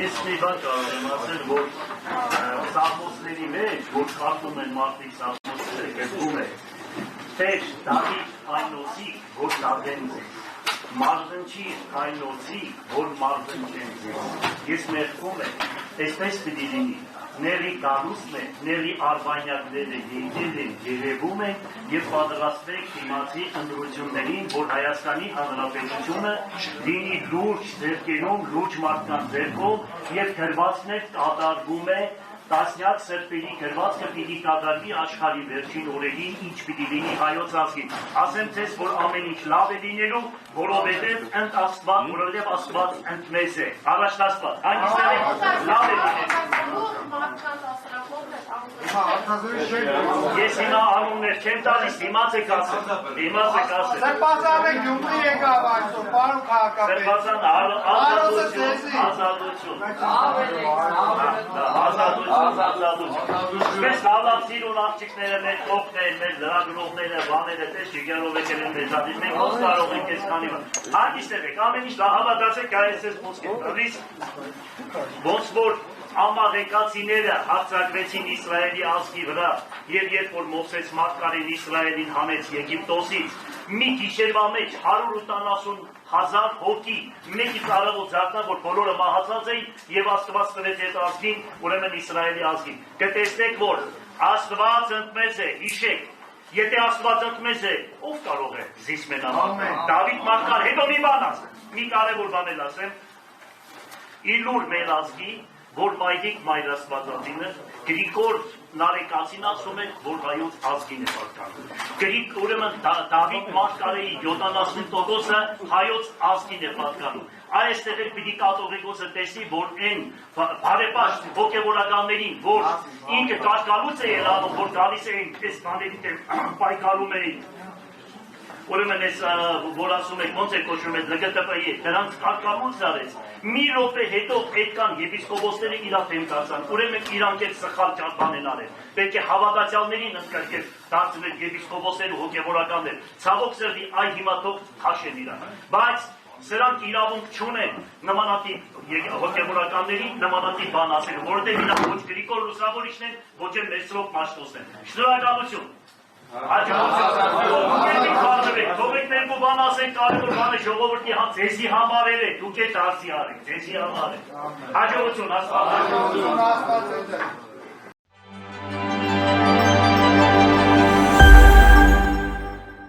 Ես մի բան կարող եմ ասել, որ սաղմոսների մեջ, որ կարդում են մարդիկ սաղմոսները, գրվում է Տեր Դավիթ այնոցի, որ դավեն ձեզ, մարզնչի այնոցի, որ մարզնչեն ձեզ, ես մեղքում եմ, այսպես պիտի լինի, ների գալուսն է, ների արբանյակները եկել են, երևում են և պատրաստվեք դիմացի ընտրություններին, որ Հայաստանի Հանրապետությունը լինի լուրջ ձեռքերում, լուրջ մարդկանց ձեռքով և գրվածքներ կատարվում է տասնյակ սրբերի գրվածքը պիտի կատարվի աշխարհի վերջին օրերին, ինչ պիտի լինի հայոց ազգին։ Ասեմ ձեզ, որ ամեն ինչ լավ է լինելու, որովհետև Աստված ընդ մեզ է, առաջնացված, այնտեղ լավ է լինելու։ Ես հիմա անուններ չեմ տալիս, դիմաց եք ասել, դիմաց եք ասել։ Սրբազանը Գյումրի եկավ այսօր, պարոն քաղաքապետ։ Ես լավացիր ու աղջիկները մեր կողքներ, մեր լրագրողները, բաները, տես ջիգերով եկել են մեզ ադից, մենք ոնց կարող ենք ես քանի բան։ Հանդիսնեք, ամեն ինչ հավատացեք, այս ես ոնց կետարիս, ոնց որ ամաղեկացիները հարձակվեցին Իսրայելի ազգի վրա և երբ որ Մովսես Մարգարեն Իսրայելին հանեց Եգիպտոսից, մի գիշերվա մեջ 180,000 հոգի մեկից արևոտ զարթան, որ բոլորը մահացած էին և Աստված տվեց այդ ազգին, ուրեմն Իսրայելի ազգին։ Կտեսնեք, որ Աստված ընդ մեզ է, հիշեք, եթե Աստված ընդ մեզ է, ով կարող է զիս մենալ։ Դավիթ Մարգար, հետո մի բան ասեմ, մի կարևոր բան էլ ասեմ, իլուր մեր ազգի, որ մայրիկ մայրաստվածածինը, Գրիգոր Նարեկացին ասում է, որ հայոց ազգին է պատկանում։ Ուրեմն Դավիթ Մարգարեի 70%-ը հայոց ազգին է պատկանում։ Այստեղ էլ պիտի կաթողիկոսը տեսնի, որ այն բարեպաշտ հոգևորականներին, որ ինքը կաշկալուց է ելանում, որ գալիս էին այս բաների դեմ պայքարում էին, ուրեմն ես որ ասում եք, ոնց է կոչվում այդ ԼԳՏԲ-ի, նրանց կարկամուց արեց, մի րոպե հետո այդքան եպիսկոպոսները իրար դեմ կացան, ուրեմն իրանք էլ սխալ ճարպան են արել, պետք է հավատացյալներին ընդգրկել, դարձնել եպիսկոպոսներ ու հոգևորականներ, ցավոք սրտի այ հիմա թող քաշեն իրան, բայց սրանք իրավունք չունեն նմանատիպ հոգևորականներին նմանատիպ բան ասելու, որովհետև իրանք ոչ Գրիգոր Լուսավորիչն են, ոչ էլ Մեսրոպ Մաշտոսն են։ Շնորհակալություն։ Թողեք ներկու բան ասենք, կարևոր բանը ժողովրդի ձեզի համար է, դուք եք դարձի արեք, ձեզի համար է։ Հաջողություն, Աստված։